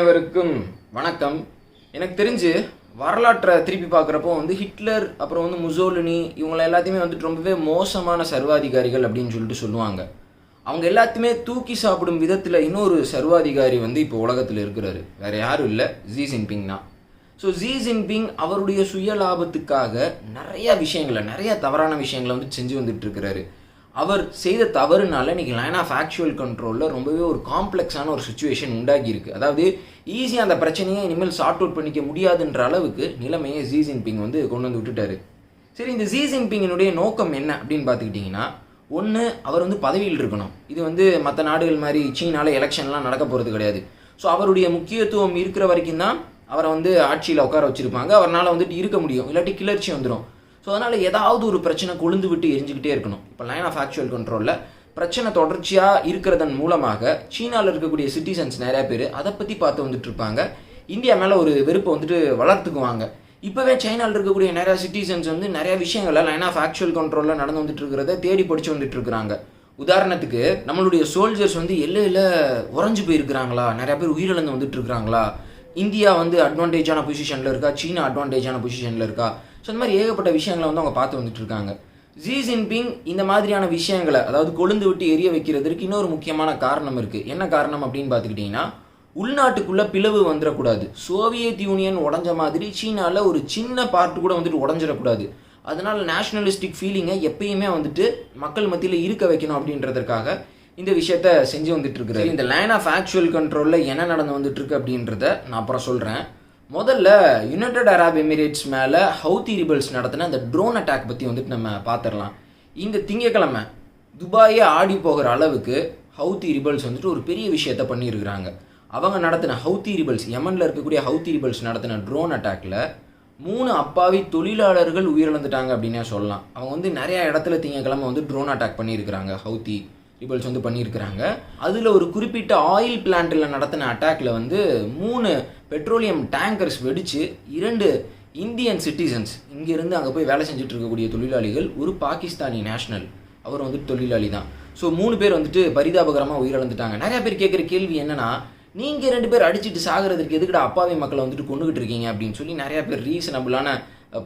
அனைவருக்கும் வணக்கம். எனக்கு தெரிஞ்சு வரலாற்றை திருப்பி பார்க்குறப்போ ஹிட்லர் அப்புறம் முசோலினி இவங்களை எல்லாத்தையுமே ரொம்பவே மோசமான சர்வாதிகாரிகள் அப்படின்னு சொல்லுவாங்க. அவங்க எல்லாத்தையுமே தூக்கி சாப்பிடும் விதத்தில் இன்னொரு சர்வாதிகாரி இப்போ உலகத்தில் இருக்கிறாரு. வேறு யாரும் இல்லை, ஜி ஜின்பிங் தான். ஸோ ஜி ஜின்பிங் அவருடைய சுய லாபத்துக்காக நிறைய தவறான விஷயங்களை செஞ்சு வந்துட்டுருக்கிறாரு. அவர் செய்த தவறுனால இன்றைக்கி லைன் ஆஃப் ஆக்சுவல் கண்ட்ரோலில் ரொம்பவே ஒரு காம்ப்ளெக்ஸான ஒரு சுச்சுவேஷன் உண்டாகியிருக்கு. அதாவது ஈஸியாக அந்த பிரச்சனையை இனிமேல் சார்ட் அவுட் பண்ணிக்க முடியாதுன்ற அளவுக்கு நிலைமையை ஜி ஜின்பிங் கொண்டு வந்து விட்டுட்டாரு. சரி, இந்த ஜி ஜின்பிங்கினுடைய நோக்கம் என்ன அப்படின்னு பார்த்துக்கிட்டிங்கன்னா, ஒன்று அவர் பதவியில் இருக்கணும். இது மற்ற நாடுகள் மாதிரி சீனாவில் எலெக்ஷன்லாம் நடக்க போகிறது கிடையாது. ஸோ அவருடைய முக்கியத்துவம் இருக்கிற வரைக்கும் தான் அவரை ஆட்சியில் உட்கார வச்சுருப்பாங்க. அவரால் இருக்க முடியும், இல்லாட்டி கிளர்ச்சி வந்துடும். ஸோ அதனால் ஏதாவது ஒரு பிரச்சனை கொழுந்து விட்டு எரிஞ்சுக்கிட்டே இருக்கணும். இப்போ லைன் ஆஃப் ஆக்சுவல் கண்ட்ரோலில் பிரச்சனை தொடர்ச்சியாக இருக்கிறதன் மூலமாக சீனாவில் இருக்கக்கூடிய சிட்டிசன்ஸ் நிறையா பேர் அதை பற்றி பார்த்து இருப்பாங்க. இந்தியா மேலே ஒரு வெறுப்பை வளர்த்துக்குவாங்க. இப்போவே சைனாவில் இருக்கக்கூடிய நிறையா சிட்டிசன்ஸ் நிறையா விஷயங்களை லைன் ஆஃப் ஆக்சுவல் கண்ட்ரோலில் நடந்து இருக்கிறத தேடி படித்து இருக்கிறாங்க. உதாரணத்துக்கு நம்மளுடைய சோல்ஜர்ஸ் எல்லையில் உறைஞ்சு போயிருக்கிறாங்களா, நிறையா பேர் உயிரிழந்து இருக்கிறாங்களா, இந்தியா அட்வான்டேஜான பொசிஷனில் இருக்கா, சீனா அட்வான்டேஜான பொசிஷனில் இருக்கா. ஸோ இந்த மாதிரி ஏகப்பட்ட விஷயங்களை அவங்க பார்த்து இருக்காங்க. ஜி ஜின்பிங் இந்த மாதிரியான விஷயங்களை, அதாவது கொழுந்து விட்டு எரிய வைக்கிறதுக்கு இன்னொரு முக்கியமான காரணம் இருக்குது. என்ன காரணம் அப்படின்னு பார்த்துக்கிட்டிங்கன்னா, உள்நாட்டுக்குள்ளே பிளவு வந்துடக்கூடாது. சோவியத் யூனியன் உடஞ்ச மாதிரி சீனாவில் ஒரு சின்ன பார்ட்டு கூட உடஞ்சிடக்கூடாது. அதனால் நேஷ்னலிஸ்டிக் ஃபீலிங்கை எப்பயுமே மக்கள் மத்தியில் இருக்க வைக்கணும் அப்படின்றதுக்காக இந்த விஷயத்த செஞ்சு இருக்கிறாரு. இந்த லைன் ஆஃப் ஆக்சுவல் கண்ட்ரோலில் என்ன நடந்து இருக்கு அப்படின்றத நான் அப்புறம் சொல்கிறேன். முதல்ல யுனைடெட் அரப் எமிரேட்ஸ் மேலே ஹவுத்தி ரிபல்ஸ் நடத்தின அந்த ட்ரோன் அட்டாக் பற்றி நம்ம பார்த்துடலாம். இந்த திங்கக்கிழமை துபாயே ஆடி போகிற அளவுக்கு ஹவுத்தி ரிபல்ஸ் ஒரு பெரிய விஷயத்த பண்ணியிருக்கிறாங்க. அவங்க நடத்தின ஹவுத்தி ரிபல்ஸ், யமனில் இருக்கக்கூடிய ஹவுத்தி ரிபல்ஸ் நடத்தின ட்ரோன் அட்டாக்ல 3 அப்பாவி தொழிலாளர்கள் உயிரிழந்துட்டாங்க அப்படின்னே சொல்லலாம். அவங்க நிறைய இடத்துல திங்கக்கிழமை ட்ரோன் அட்டாக் பண்ணியிருக்கிறாங்க, ஹவுத்தி ரிபல்ஸ் பண்ணியிருக்கிறாங்க. அதில் ஒரு குறிப்பிட்ட ஆயில் பிளான்ட்டில் நடத்தின அட்டாக்ல 3 பெட்ரோலியம் டேங்கர்ஸ் வெடித்து 2 இந்தியன் சிட்டிசன்ஸ், இங்கேருந்து அங்கே போய் வேலை செஞ்சுட்டு இருக்கக்கூடிய தொழிலாளிகள், ஒரு பாகிஸ்தானி நேஷ்னல், அவர் தொழிலாளி தான். ஸோ 3 பேர் பரிதாபகரமாக உயிரிழந்துட்டாங்க. நிறையா பேர் கேட்குற கேள்வி என்னென்னா, நீங்கள் 2 பேர் அடிச்சுட்டு சாகிறதுக்கு எதுக்கிட்ட அப்பாவி மக்களை கொண்டுகிட்டு இருக்கீங்க அப்படின்னு சொல்லி நிறையா பேர் ரீசனபிளான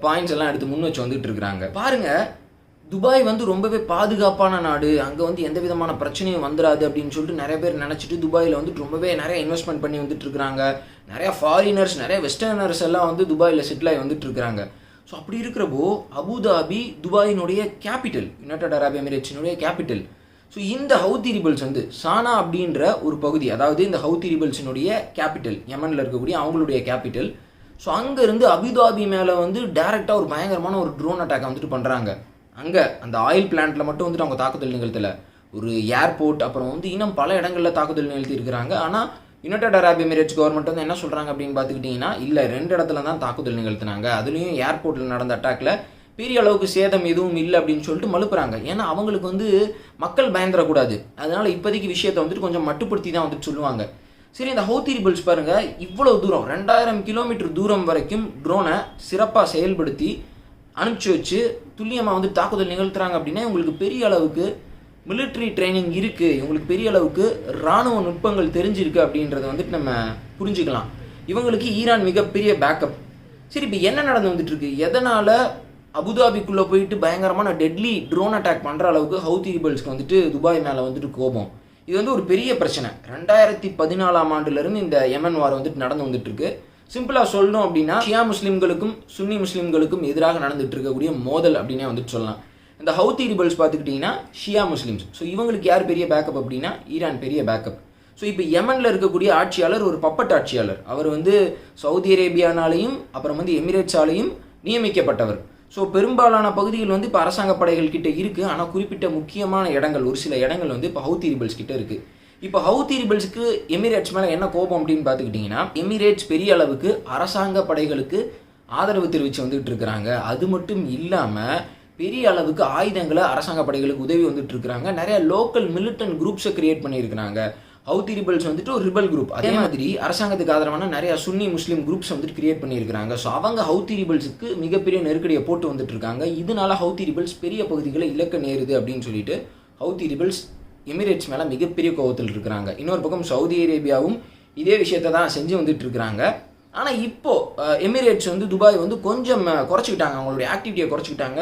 பாயிண்ட்ஸ் எல்லாம் எடுத்து முன் வச்சு இருக்கிறாங்க. பாருங்கள், துபாய் ரொம்பவே பாதுகாப்பான நாடு, அங்கே எந்த விதமான பிரச்சனையும் வந்துடாது அப்படின்னு சொல்லிட்டு நிறைய பேர் நினச்சிட்டு துபாயில் ரொம்பவே நிறைய இன்வெஸ்ட்மெண்ட் பண்ணி இருக்கிறாங்க. நிறையா ஃபாரினர்ஸ், நிறைய வெஸ்டர்னர்ஸ் எல்லாம் துபாயில் செட்டில் ஆகி இருக்கிறாங்க. ஸோ அப்படி இருக்கிறப்போ அபுதாபி துபாயினுடைய கேபிட்டல், யுனைடெட் அரப் எமிரேட்ஸினுடைய கேபிட்டல். ஸோ இந்த ஹவுத்தி ரிபல்ஸ் சானா அப்படின்ற ஒரு பகுதி, அதாவது இந்த ஹவுத்தி ரிபல்ஸினுடைய கேபிட்டல், யமனில் இருக்கக்கூடிய அவங்களுடைய கேபிட்டல். ஸோ அங்கேருந்து அபுதாபி மேலே டேரெக்டாக ஒரு பயங்கரமான ஒரு ட்ரோன் அட்டாக் பண்ணுறாங்க. அங்கே அந்த ஆயில் பிளான்ட்டில் மட்டும் அவங்க தாக்குதல் நிகழ்த்தலை, ஒரு ஏர்போர்ட் அப்புறம் இன்னும் பல இடங்களில் தாக்குதல் நிகழ்த்தி இருக்கிறாங்க. ஆனால் யுனைடெட் அரப் எமிரேட்ஸ் கவர்மெண்ட் என்ன சொல்கிறாங்க அப்படின்னு பார்த்துக்கிட்டிங்கன்னா, இல்லை 2 இடத்துல தான் தாக்குதல் நிகழ்த்தினாங்க, அதுலேயும் ஏர்போர்ட்டில் நடந்த அட்டாக்ல பெரிய அளவுக்கு சேதம் எதுவும் இல்லை அப்படின்னு சொல்லிட்டு மழுப்புறாங்க. ஏன்னா அவங்களுக்கு மக்கள் பயந்துடக்கூடாது, அதனால் இப்போதைக்கு விஷயத்தை கொஞ்சம் மட்டுப்படுத்தி தான் சொல்லுவாங்க. சரி, இந்த ஹவுத்தி ரிபல்ஸ் பாருங்கள், இவ்வளோ தூரம் 2000 கிலோமீட்டர் தூரம் வரைக்கும் ட்ரோனை சிறப்பாக செயல்படுத்தி அனுப்பிச்சி வச்சு துல்லியமாக தாக்குதல் நிகழ்த்துறாங்க அப்படின்னா இவங்களுக்கு பெரிய அளவுக்கு மிலிட்ரி ட்ரைனிங் இருக்குது, இவங்களுக்கு பெரிய அளவுக்கு இராணுவ நுட்பங்கள் தெரிஞ்சிருக்கு அப்படின்றத நம்ம புரிஞ்சுக்கலாம். இவங்களுக்கு ஈரான் மிகப்பெரிய பேக்கப். சரி, இப்போ என்ன நடந்து இருக்கு, எதனால் அபுதாபிக்குள்ளே போயிட்டு பயங்கரமான டெட்லி ட்ரோன் அட்டாக் பண்ணுற அளவுக்கு ஹவுத்தி ரிபல்ஸ்க்கு துபாய் மேலே கோபம்? இது ஒரு பெரிய பிரச்சனை. 2014ஆம் ஆண்டுலேருந்து இந்த யமன் வார் நடந்து இருக்கு. சிம்பிளாக சொல்லணும் அப்படின்னா, ஷியா முஸ்லீம்களுக்கும் சுன்னி முஸ்லீம்களுக்கும் எதிராக நடந்துட்டு இருக்கக்கூடிய மோதல் அப்படின்னே சொல்லலாம். இந்த ஹவுத்தி ரிபல்ஸ் பார்த்துக்கிட்டிங்கன்னா ஷியா முஸ்லீம்ஸ். ஸோ இவங்களுக்கு யார் பெரிய பேக்கப் அப்படின்னா ஈரான் பெரிய பேக்கப். ஸோ இப்போ யமனில் இருக்கக்கூடிய ஆட்சியாளர் ஒரு பப்பட் ஆட்சியாளர். அவர் சவுதி அரேபியானாலையும் அப்புறம் எமிரேட்ஸாலையும் நியமிக்கப்பட்டவர். ஸோ பெரும்பாலான பகுதிகள் இப்போ அரசாங்க படைகள் கிட்ட இருக்குது. ஆனால் குறிப்பிட்ட முக்கியமான இடங்கள், ஒரு சில இடங்கள் இப்போ ஹவுத்தி ரிபல்ஸ் கிட்ட இருக்குது. இப்போ ஹவுத்தி ரிபல்ஸுக்கு எமிரேட்ஸ் மேலே என்ன கோபம் அப்படின்னு பார்த்துக்கிட்டிங்கன்னா, எமிரேட்ஸ் பெரிய அளவுக்கு அரசாங்க படைகளுக்கு ஆதரவு தெரிவித்து இருக்கிறாங்க. அது மட்டும் இல்லாமல் பெரிய அளவுக்கு ஆயுதங்களை அரசாங்க படைகளுக்கு உதவி இருக்கிறாங்க. நிறைய லோக்கல் மிலிட்டன்ட் குரூப்ஸை கிரியேட் பண்ணியிருக்கிறாங்க. ஹவுத்தி ரிபல்ஸ் ஒரு ரிபல் குரூப். அதே மாதிரி அரசாங்கத்துக்கு ஆதரவான நிறைய சுன்னி முஸ்லீம் குரூப்ஸ் கிரியேட் பண்ணியிருக்கிறாங்க. ஸோ அவங்க ஹவுத்தி ரிபல்ஸுக்கு மிகப்பெரிய நெருக்கடியை போட்டு இருக்காங்க. இதனால ஹவுத்தி ரிபல்ஸ் பெரிய பகுதிகளை இழக்க நேருது அப்படின்னு சொல்லிட்டு ஹவுத்தி ரிபல்ஸ் எமிரேட்ஸ் மேலே மிகப்பெரிய கோபத்தில் இருக்கிறாங்க. இன்னொரு பக்கம் சவுதி அரேபியாவும் இதே விஷயத்தை தான் செஞ்சு வந்துட்டு இருக்கிறாங்க. ஆனால் இப்போது எமிரேட்ஸ் வந்து துபாய் வந்து கொஞ்சம் குறைச்சிக்கிட்டாங்க, அவங்களுடைய ஆக்டிவிட்டியை குறைச்சிக்கிட்டாங்க.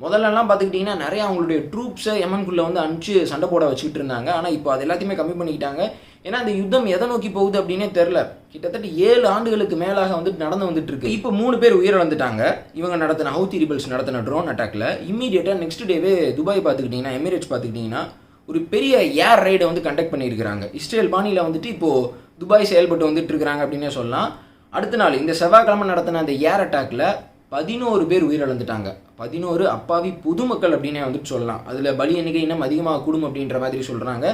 முதல்லலாம் பார்த்துக்கிட்டிங்கன்னா நிறைய அவங்களுடைய ட்ரூப்ஸை யமனுக்குள்ளே வந்து அனுப்பிச்சு சண்டை போட வச்சுக்கிட்டு இருந்தாங்க. ஆனால் இப்போ அது எல்லாத்தையுமே கம்மி பண்ணிக்கிட்டாங்க. ஏன்னா இந்த யுத்தம் எதை நோக்கி போகுது அப்படின்னே தெரில. கிட்டத்தட்ட 7 ஆண்டுகளுக்கு மேலாக வந்துட்டு நடந்து வந்துட்டு இருக்கு. இப்போ 3 பேர் உயிரிழந்துட்டாங்க இவங்க நடத்தின ஹவுதி ரிபல்ஸ் நடத்தின ட்ரோன் அட்டாக்ல. இம்மீடியட்டாக நெக்ஸ்ட் டேவே துபாய் பார்த்துக்கிட்டிங்கன்னா, எமிரேட்ஸ் பார்த்துக்கிட்டிங்கன்னா ஒரு பெரிய ஏர் ரைடை வந்து கண்டக்ட் பண்ணியிருக்கிறாங்க. இஸ்ரேல் பாணியில் வந்துட்டு இப்போது துபாய் செயல்பட்டு வந்துட்டு இருக்கிறாங்க அப்படின்னே சொல்லலாம். அடுத்த நாள் இந்த செவ்வாய்க்கிழமை நடத்தின அந்த ஏர் அட்டாக்ல 11 பேர் உயிரிழந்துட்டாங்க. 11 அப்பாவி பொதுமக்கள் அப்படின்னே வந்துட்டு சொல்லலாம். அதில் பலி எண்ணிக்கை இன்னும் அதிகமாக கூடும் அப்படின்ற மாதிரி சொல்கிறாங்க.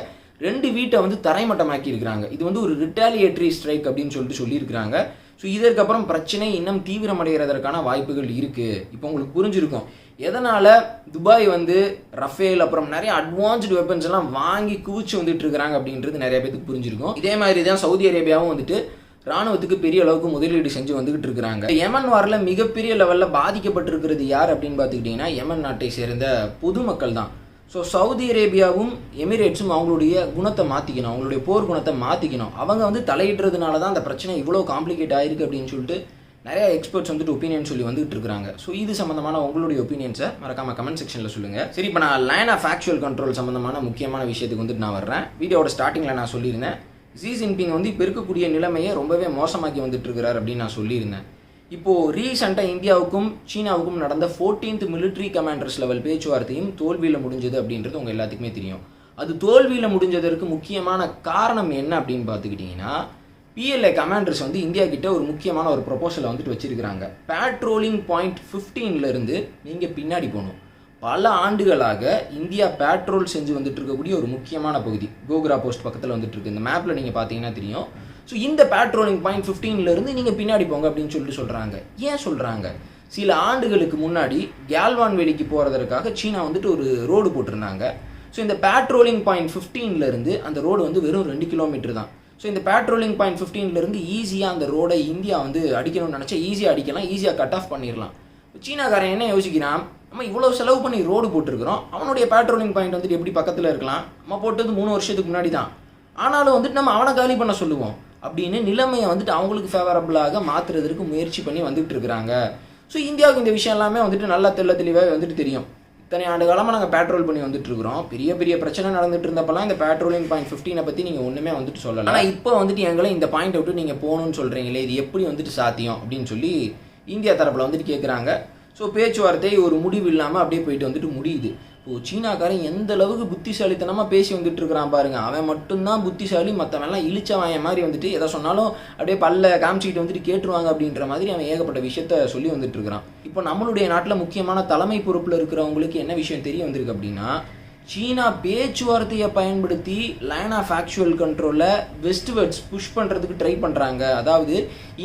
2 வீட்டை வந்து தரைமட்டமாக்கி இருக்கிறாங்க. இது வந்து ஒரு ரிட்டாலியேட்டரி ஸ்ட்ரைக் அப்படின்னு சொல்லியிருக்கிறாங்க. ஸோ இதற்கப்புறம் பிரச்சனை இன்னும் தீவிரமடைகிறதற்கான வாய்ப்புகள் இருக்குது. இப்போ உங்களுக்கு புரிஞ்சிருக்கும் எதனால் துபாய் வந்து ரஃபேல் அப்புறம் நிறைய அட்வான்ஸ்டு வெப்பன்ஸ் எல்லாம் வாங்கி குவிச்சு வந்துட்டு இருக்கிறாங்க அப்படின்றது நிறைய பேருக்கு புரிஞ்சிருக்கும். இதே மாதிரி தான் சவுதி அரேபியாவும் வந்துட்டு ராணுவத்துக்கு பெரிய அளவுக்கு முதலீடு செஞ்சு வந்துகிட்டு இருக்கிறாங்க. யமன் வாரில் மிகப்பெரிய லெவலில் பாதிக்கப்பட்டிருக்கிறது யார் அப்படின்னு பார்த்துக்கிட்டிங்கன்னா யமன் நாட்டை சேர்ந்த பொதுமக்கள் தான். ஸோ சவுதி அரேபியாவும் எமிரேட்ஸும் அவங்களுடைய குணத்தை மாற்றிக்கணும், அவங்களுடைய போர் குணத்தை மாற்றிக்கணும். அவங்க வந்து தலையிடுறதுனால தான் அந்த பிரச்சனை இவ்வளோ காம்ப்ளிகேட் ஆயிருக்கு அப்படின்னு சொல்லிட்டு நிறைய எக்ஸ்பர்ட்ஸ் வந்துட்டு ஒப்பீனியன் சொல்லி வந்துட்டு இருக்காங்க. ஸோ இது சம்மந்தமான உங்களுடைய ஒப்பீனியன்ஸை மறக்காம கமெண்ட் செக்ஷனில் சொல்லுங்கள். சரி, இப்போ நான் லைன் ஆஃப் ஆக்சுவல் கண்ட்ரோல் சம்மந்தமான முக்கியமான விஷயத்துக்கு வந்துட்டு நான் வர்றேன். வீடியோட ஸ்டார்டிங்கில் நான் சொல்லியிருந்தேன் ஜி ஜின்பிங் வந்து இப்போ இருக்கக்கூடிய நிலைமையை ரொம்பவே மோசமாக்கி வந்துட்டு இருக்கிறார் அப்படின்னு நான் சொல்லியிருந்தேன். இப்போது ரீசெண்டாக இந்தியாவுக்கும் சீனாவுக்கும் நடந்த 14th மிலிட்ரி கமாண்டர்ஸ் லெவல் பேச்சுவார்த்தையும் தோல்வியில் முடிஞ்சது அப்படின்றது உங்கள் எல்லாத்துக்குமே தெரியும். அது தோல்வியில் முடிஞ்சதற்கு முக்கியமான காரணம் என்ன அப்படின்னு பார்த்துக்கிட்டிங்கன்னா, PLA கமாண்டர்ஸ் வந்து இந்தியா கிட்ட ஒரு முக்கியமான ஒரு ப்ரொபோசலை வந்துட்டு வச்சிருக்கிறாங்க. பேட்ரோலிங் பாயிண்ட் 15லேருந்து நீங்கள் பின்னாடி போகணும். பல ஆண்டுகளாக இந்தியா பேட்ரோல் செஞ்சு வந்துட்டு இருக்கக்கூடிய ஒரு முக்கியமான பகுதி கோக்ரா போஸ்ட் பக்கத்தில் வந்துட்டு இருக்கு. இந்த மேப்பில் நீங்கள் பார்த்தீங்கன்னா தெரியும். ஸோ இந்த பேட்ரோலிங் பாயிண்ட் 15லேருந்து நீங்கள் பின்னாடி போங்க அப்படின்னு சொல்கிறாங்க. ஏன் சொல்கிறாங்க? சில ஆண்டுகளுக்கு முன்னாடி கேல்வான் வேலிக்கு போகிறதற்காக சீனா வந்துட்டு ஒரு ரோடு போட்டிருந்தாங்க. ஸோ இந்த பேட்ரோலிங் பாயிண்ட் 15லேருந்து அந்த ரோடு வந்து வெறும் 2 கிலோமீட்டர் தான். ஸோ இந்த பேட்ரோலிங் பாயிண்ட் 15லேருந்து ஈஸியாக அந்த ரோடை இந்தியா வந்து அடிக்கணும்னு நினச்சா ஈஸியாக அடிக்கலாம், ஈஸியாக கட் ஆஃப் பண்ணிடலாம். சீனாக்காரன் என்ன யோசிக்கிறான், நம்ம இவ்வளோ செலவு பண்ணி ரோடு போட்டிருக்கிறோம், அவனுடைய பேட்ரோலிங் பாயிண்ட் வந்துட்டு எப்படி பக்கத்தில் இருக்கலாம், நம்ம போட்டது 3 வருஷத்துக்கு முன்னாடி தான், ஆனாலும் வந்துட்டு நம்ம அவனை காலி பண்ண சொல்லுவோம் அப்படின்னு நிலைமையை வந்துட்டு அவங்களுக்கு ஃபேவரபுளாக மாற்றுறதுக்கு முயற்சி பண்ணி வந்துட்டு இருக்கிறாங்க. ஸோ இந்தியாவுக்கு இந்த விஷயம் எல்லாமே வந்துட்டு நல்லா தெளிவாக வந்துட்டு தெரியும். இத்தனை ஆண்டு காலமாக நாங்கள் பேட்ரோல் பண்ணி வந்துட்டு இருக்கிறோம், பெரிய பெரிய பிரச்சனை நடந்துட்டு இருந்தப்பெல்லாம் இந்த பேட்ரோலிங் பாயிண்ட் 15 பற்றி நீங்கள் ஒன்றுமே வந்துட்டு சொல்லலாம். ஆனால் இப்போ வந்துட்டு எங்களை இந்த பாயிண்ட் விட்டு நீங்கள் போகணும்னு சொல்கிறீங்களே, இது எப்படி வந்துட்டு சாத்தியம் அப்படின்னு சொல்லி இந்தியா தரப்பில் வந்துட்டு கேட்குறாங்க. ஸோ பேச்சுவார்த்தை ஒரு முடிவு இல்லாமல் அப்படியே போயிட்டு வந்துட்டு முடியுது. இப்போது சீனாக்காரன் எந்த அளவுக்கு புத்திசாலித்தனமாக பேசி வந்துட்டு இருக்கிறான் பாருங்க. அவன் மட்டும்தான் புத்திசாலி, மற்றவெல்லாம் இழிச்சவாயன் மாதிரி வந்துட்டு எதை சொன்னாலும் அப்படியே பல்ல காமிச்சிக்கிட்டு வந்துட்டு கேட்டுருவாங்க அப்படின்ற மாதிரி அவன் ஏகப்பட்ட விஷயத்த சொல்லி வந்துட்டு இருக்கிறான். இப்போ நம்மளுடைய நாட்டில் முக்கியமான தலைமை பொறுப்பில் இருக்கிறவங்களுக்கு என்ன விஷயம் தெரிய வந்திருக்கு அப்படின்னா, சீனா பேச்சுவார்த்தையை பயன்படுத்தி லைன் ஆஃப் ஆக்சுவல் கண்ட்ரோலில் வெஸ்ட்வர்ட்ஸ் புஷ் பண்ணுறதுக்கு ட்ரை பண்ணுறாங்க. அதாவது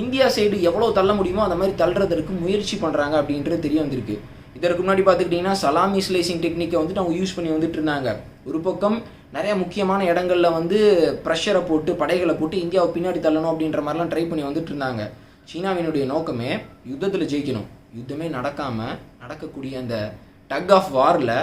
இந்தியா சைடு எவ்வளோ தள்ள முடியுமோ அந்த மாதிரி தள்ளுறதுக்கு முயற்சி பண்ணுறாங்க அப்படின்றது தெரிய வந்திருக்கு. இதற்கு முன்னாடி பார்த்துக்கிட்டிங்கன்னா சலாமி ஸ்லைசிங் டெக்னிக்கை வந்துட்டு அவங்க யூஸ் பண்ணி வந்துட்டு இருந்தாங்க. ஒரு பக்கம் நிறைய முக்கியமான இடங்களில் வந்து ப்ரெஷரை போட்டு படைகளை போட்டு இந்தியாவை பின்னாடி தள்ளணும் அப்படின்ற மாதிரிலாம் ட்ரை பண்ணி வந்துட்டு இருந்தாங்க. சீனாவினுடைய நோக்கமே யுத்தத்தில் ஜெயிக்கணும். யுத்தமே நடக்கக்கூடிய அந்த டக் ஆஃப் வாரில்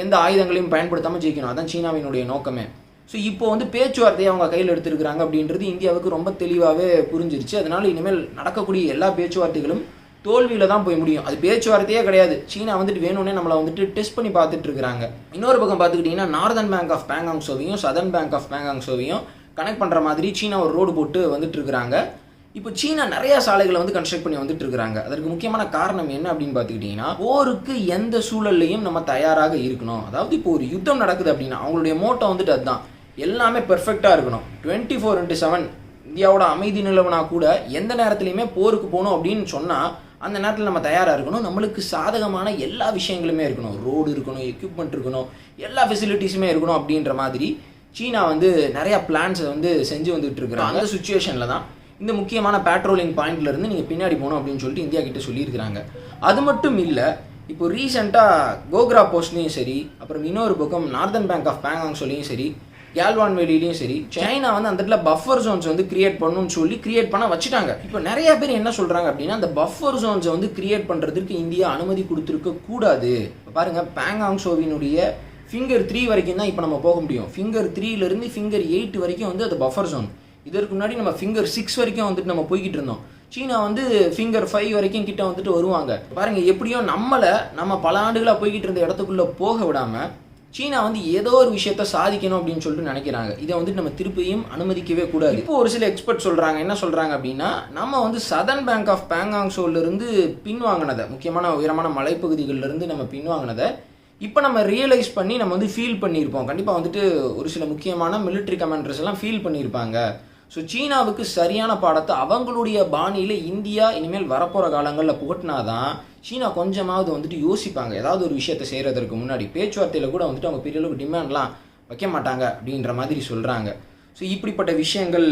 எந்த ஆயுதங்களையும் பயன்படுத்தாமல் ஜெயிக்கணும், அதான் சீனாவினுடைய நோக்கமே. ஸோ இப்போ வந்து பேச்சுவார்த்தையை அவங்க கையில் எடுத்துருக்கிறாங்க அப்படின்றது இந்தியாவுக்கு ரொம்ப தெளிவாகவே புரிஞ்சிருச்சு. அதனால் இனிமேல் நடக்கக்கூடிய எல்லா பேச்சுவார்த்தைகளும் தோல்வியில் தான் போய் முடியும். அது பேச்சுவார்த்தையே கிடையாது, சீனா வந்துட்டு வேணும்னே நம்மளை வந்துட்டு டெஸ்ட் பண்ணி பார்த்துட்டு இருக்கிறாங்க. இன்னொரு பக்கம் பார்த்துக்கிட்டிங்கன்னா நார்தன் பேங்க் ஆஃப் பேங்காங் சோவையும் சதர்ன் பேங்க் ஆஃப் பேங்காங் சோவையும் கனெக்ட் பண்ணுற மாதிரி சீனா ஒரு ரோடு போட்டு வந்துட்டு இருக்கிறாங்க. இப்போ சீனா நிறைய சாலைகளை வந்து கன்ஸ்ட்ரக்ட் பண்ணி வந்துட்டு இருக்கிறாங்க. அதற்கு முக்கியமான காரணம் என்ன அப்படின்னு பார்த்துக்கிட்டிங்கன்னா, போருக்கு எந்த சூழல்லையும் நம்ம தயாராக இருக்கணும். அதாவது இப்போ ஒரு யுத்தம் நடக்குது அப்படின்னா அவங்களுடைய மோட்டோ வந்துட்டு அதுதான், எல்லாமே பெர்ஃபெக்டாக இருக்கணும். 24/7 இந்தியாவோட அமைதி நிலவுனா கூட எந்த நேரத்துலையுமே போருக்கு போகணும் அப்படின்னு சொன்னால் அந்த நேரத்தில் நம்ம தயாராக இருக்கணும். நம்மளுக்கு சாதகமான எல்லா விஷயங்களுமே இருக்கணும், ரோடு இருக்கணும், எக்யூப்மெண்ட் இருக்கணும், எல்லா ஃபெசிலிட்டிஸுமே இருக்கணும் அப்படின்ற மாதிரி சீனா வந்து நிறையா பிளான்ஸை வந்து செஞ்சு வந்துட்டு இருக்கிறாங்க. அந்த சுச்சுவேஷனில் தான் இந்த முக்கியமான பேட்ரோலிங் பாயிண்ட்லேருந்து நீங்கள் பின்னாடி போகணும் அப்படின்னு சொல்லிட்டு இந்தியா கிட்ட சொல்லியிருக்கிறாங்க. அது மட்டும் இல்லை, இப்போ ரீசெண்டாக கோக்ரா போஸ்ட்லேயும் சரி, அப்புறம் இன்னொரு பக்கம் நார்தன் பேங்க் ஆஃப் பேங்காங் சொல்லியும் சரி, கேல்வான் வேலிலையும் சரி, சைனா வந்து அந்த இடத்துல பஃபர் ஜோன்ஸ் வந்து கிரியேட் பண்ணணும்னு சொல்லி கிரியேட் பண்ண வச்சுட்டாங்க. இப்போ நிறைய பேர் என்ன சொல்கிறாங்க அப்படின்னா, அந்த பஃபர் ஜோன்ஸை வந்து கிரியேட் பண்ணுறதுக்கு இந்தியா அனுமதி கொடுத்துருக்க கூடாது. இப்போ பாருங்கள், பேங்காங் சோவினுடைய ஃபிங்கர் 3 வரைக்கும் தான் இப்போ நம்ம போக முடியும். ஃபிங்கர் 3லேருந்து ஃபிங்கர் 8 வரைக்கும் வந்து அது பஃபர் ஜோன். இதற்கு முன்னாடி நம்ம ஃபிங்கர் 6 வரைக்கும் வந்துட்டு நம்ம போய்கிட்டு இருந்தோம். சீனா வந்து ஃபிங்கர் 5 வரைக்கும் கிட்ட வந்துட்டு வருவாங்க. பாருங்கள், எப்படியோ நம்ம பல ஆண்டுகளாக போய்கிட்டு இருந்த இடத்துக்குள்ளே போக விடாமல் சீனா வந்து ஏதோ ஒரு விஷயத்த சாதிக்கணும் அப்படின்னு சொல்லிட்டு நினைக்கிறாங்க. இதை வந்துட்டு நம்ம திருப்பியும் அனுமதிக்கவே கூடாது. இப்போ ஒரு சில எக்ஸ்பர்ட் சொல்கிறாங்க, என்ன சொல்கிறாங்க அப்படின்னா, நம்ம வந்து சதர்ன் பேங்க் ஆஃப் பேங்காங்ஸோலேருந்து பின்வாங்கினதை, முக்கியமான உயரமான மலைப்பகுதிகளிலிருந்து நம்ம பின்வாங்கினதை இப்போ நம்ம ரியலைஸ் பண்ணி நம்ம வந்து ஃபீல் பண்ணியிருப்போம். கண்டிப்பாக வந்துட்டு ஒரு சில முக்கியமான மிலிட்ரி கமாண்டர்ஸ் எல்லாம் ஃபீல் பண்ணியிருப்பாங்க. ஸோ சீனாவுக்கு சரியான பாடத்தை அவங்களுடைய பாணியில் இந்தியா இனிமேல் வரப்போகிற காலங்களில் புகட்டினாதான் சீனா கொஞ்சமாவது வந்துட்டு யோசிப்பாங்க. ஏதாவது ஒரு விஷயத்தை செய்கிறதுக்கு முன்னாடி பேச்சுவார்த்தையில் கூட வந்துட்டு அவங்க பெரிய அளவுக்கு டிமாண்ட்லாம் வைக்க மாட்டாங்க அப்படின்ற மாதிரி சொல்கிறாங்க. ஸோ இப்படிப்பட்ட விஷயங்கள்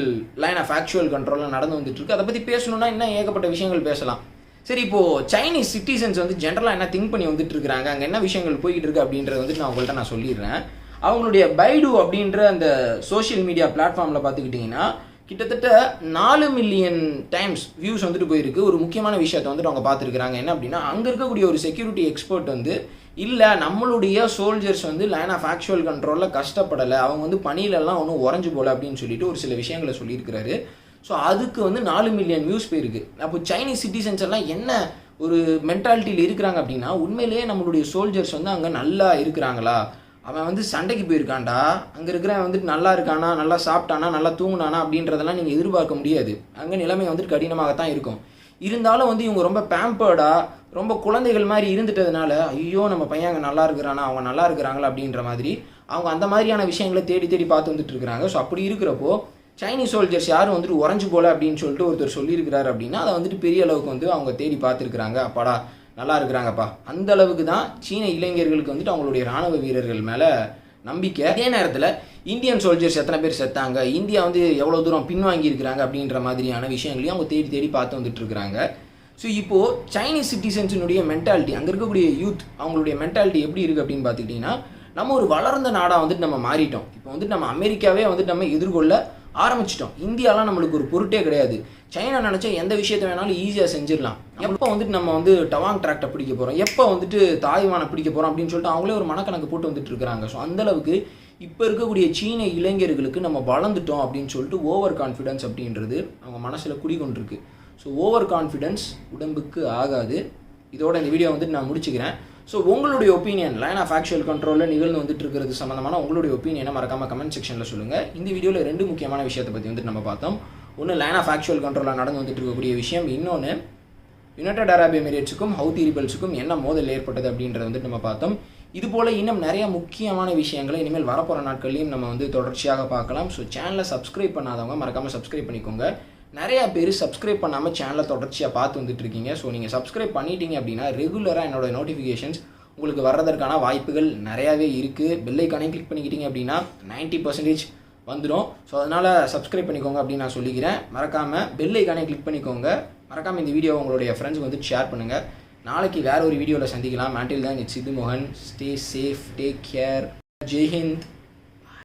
லைன் ஆஃப் ஆக்சுவல் கண்ட்ரோலில் நடந்து வந்துட்டு இருக்கு. அதை பற்றி பேசணுன்னா இன்னும் ஏகப்பட்ட விஷயங்கள் பேசலாம். சரி, இப்போது சைனீஸ் சிட்டிசன்ஸ் வந்து ஜென்ரலாக என்ன திங்க் பண்ணி வந்துட்டு இருக்கிறாங்க, அங்கே என்ன விஷயங்கள் போய்கிட்டு இருக்கு அப்படின்றத வந்துட்டு நான் உங்கள்கிட்ட நான் சொல்லிடுறேன். அவங்களுடைய பைடு அப்படின்ற அந்த சோஷியல் மீடியா பிளாட்ஃபார்மில் பார்த்துக்கிட்டிங்கன்னா கிட்டத்தட்ட 4 மில்லியன் டைம்ஸ் வியூஸ் வந்துட்டு போயிருக்கு. ஒரு முக்கியமான விஷயத்தை வந்துட்டு அவங்க பார்த்துருக்குறாங்க. என்ன அப்படின்னா, அங்கே இருக்கக்கூடிய ஒரு செக்யூரிட்டி எக்ஸ்பர்ட் வந்து, இல்லை நம்மளுடைய சோல்ஜர்ஸ் வந்து லைன் ஆஃப் ஆக்சுவல் கண்ட்ரோலில் கஷ்டப்படலை, அவங்க வந்து பணியிலெல்லாம் ஒன்றும் உறைஞ்சு போகல அப்படின்னு சொல்லிட்டு ஒரு சில விஷயங்களை சொல்லியிருக்கிறாரு. ஸோ அதுக்கு வந்து 4 மில்லியன் வியூஸ் போயிருக்கு. அப்போ சைனீஸ் சிட்டிசன்ஸ் எல்லாம் என்ன ஒரு மென்டாலிட்டியில் இருக்கிறாங்க அப்படின்னா, உண்மையிலேயே நம்மளுடைய சோல்ஜர்ஸ் வந்து அங்கே நல்லா இருக்கிறாங்களா, அவன் வந்து சண்டைக்கு போயிருக்காண்டா, அங்கே இருக்கிறவன் வந்துட்டு நல்லா இருக்கானா, நல்லா சாப்பிட்டானா, நல்லா தூங்கினானா அப்படின்றதெல்லாம் நீங்கள் எதிர்பார்க்க முடியாது. அங்கே நிலைமை வந்துட்டு கடினமாகத்தான் இருக்கும். இருந்தாலும் வந்து இவங்க ரொம்ப பேம்பர்டாக, ரொம்ப குழந்தைகள் மாதிரி இருந்துட்டதுனால, ஐயோ நம்ம பையன் அங்கே நல்லா இருக்கிறானா, அவங்க நல்லா இருக்கிறாங்களா அப்படின்ற மாதிரி அவங்க அந்த மாதிரியான விஷயங்களை தேடி தேடி பார்த்து வந்துட்டு இருக்கிறாங்க. ஸோ அப்படி இருக்கிறப்போ சைனீஸ் சோல்ஜர்ஸ் யாரும் வந்துட்டு உறைஞ்சு போல அப்படின்னு சொல்லிட்டு ஒருத்தர் சொல்லியிருக்கிறாரு அப்படின்னா, அதை வந்துட்டு பெரிய அளவுக்கு வந்து அவங்க தேடி பார்த்துருக்குறாங்க. அப்பாடா நல்லா இருக்கிறாங்கப்பா. அந்த அளவுக்கு தான் சீன இளைஞர்களுக்கு வந்துட்டு அவங்களுடைய இராணுவ வீரர்கள் மேலே நம்பிக்கை. அதே நேரத்தில் இந்தியன் சோல்ஜர்ஸ் எத்தனை பேர் செத்தாங்க, இந்தியா வந்து எவ்வளோ தூரம் பின்வாங்கி இருக்கிறாங்க அப்படின்ற மாதிரியான விஷயங்களையும் அவங்க தேடி தேடி பார்த்து வந்துட்டு இருக்கிறாங்க. ஸோ இப்போது சைனீஸ் சிட்டிசன்ஸினுடைய மென்டாலிட்டி, அங்கே இருக்கக்கூடிய யூத் அவங்களுடைய மென்டாலிட்டி எப்படி இருக்குது அப்படின்னு பார்த்துக்கிட்டிங்கன்னா, நம்ம ஒரு வளர்ந்த நாடாக வந்துட்டு நம்ம மாறிட்டோம். இப்போ வந்துட்டு நம்ம அமெரிக்காவே வந்துட்டு நம்ம எதிர்கொள்ள ஆரம்பிச்சிட்டோம். இந்தியாலாம் நம்மளுக்கு ஒரு பொருட்டே கிடையாது. சைனா நினச்சா எந்த விஷயத்தை வேணாலும் ஈஸியாக செஞ்சிடலாம். எப்போ வந்துட்டு நம்ம வந்து டவாங் ட்ராக்டை பிடிக்க போகிறோம், எப்போ வந்துட்டு தாய்வானை பிடிக்க போகிறோம் அப்படின்னு சொல்லிட்டு அவங்களே ஒரு மனக்கணக்கு போட்டு வந்துட்டு இருக்கிறாங்க. ஸோ அந்தளவுக்கு இப்போ இருக்கக்கூடிய சீன இளைஞர்களுக்கு நம்ம வளர்ந்துட்டோம் அப்படின்னு சொல்லிட்டு ஓவர் கான்ஃபிடன்ஸ் அப்படின்றது அவங்க மனசில் குடிகொண்டிருக்கு. ஸோ ஓவர் கான்ஃபிடன்ஸ் உடம்புக்கு ஆகாது. இதோட இந்த வீடியோ வந்துட்டு நான் முடிச்சுக்கிறேன். ஸோ உங்களுடைய ஒப்பீனியன் லைன் ஆஃப் ஆக்சுவல் கண்ட்ரோலில் நிகழ்ந்து வந்துட்டு இருக்கிறது சம்மந்தமான உங்களுடைய ஒப்பீனியனை மறக்காமல் கமெண்ட் செக்ஷனில் சொல்லுங்கள். இந்த வீடியோவில் 2 முக்கியமான விஷயத்தை பற்றி வந்துட்டு நம்ம பார்த்தோம். ஒன்று லைன் ஆஃப் ஆக்சுவல் கண்ட்ரோலில் நடந்து வந்துட்டு இருக்கக்கூடிய விஷயம், இன்னொன்று யுனைடெட் அரப் எமிரேட்ஸுக்கும் ஹவுதி ரிபல்ஸுக்கும் என்ன மோதல் ஏற்பட்டது அப்படின்றத வந்துட்டு நம்ம பார்த்தோம். இதுபோல் இன்னும் நிறைய முக்கியமான விஷயங்களை இனிமேல் வரப்போகிற நாட்கள்லையும் நம்ம வந்து தொடர்ச்சியாக பார்க்கலாம். ஸோ சேனலை சப்ஸ்கிரைப் பண்ணாதவங்க மறக்காமல் சப்ஸ்கிரைப் பண்ணிக்கோங்க. நிறையா பேர் சப்ஸ்கிரைப் பண்ணாமல் சேனலை தொடர்ச்சியாக பார்த்து வந்துட்டு இருக்கீங்க. ஸோ நீங்கள் சப்ஸ்கிரைப் பண்ணிட்டீங்க அப்படின்னா ரெகுலராக என்னோடய நோட்டிஃபிகேஷன்ஸ் உங்களுக்கு வர்றதற்கான வாய்ப்புகள் நிறையாவே இருக்குது. பெல் ஐக்கானையும் கிளிக் பண்ணிக்கிட்டீங்க அப்படின்னா 90% வந்துடும். ஸோ அதனால் சப்ஸ்கிரைப் பண்ணிக்கோங்க அப்படின்னு நான் சொல்லிக்கிறேன். மறக்காமல் பெல் ஐக்கானையும் கிளிக் பண்ணிக்கோங்க. மறக்காமல் இந்த வீடியோ உங்களுடைய ஃப்ரெண்ட்ஸுக்கு வந்து ஷேர் பண்ணுங்கள். நாளைக்கு வேறு ஒரு வீடியோவில் சந்திக்கலாம். until then, it's சித்து மோகன். Stay safe, take care, Jai Hind.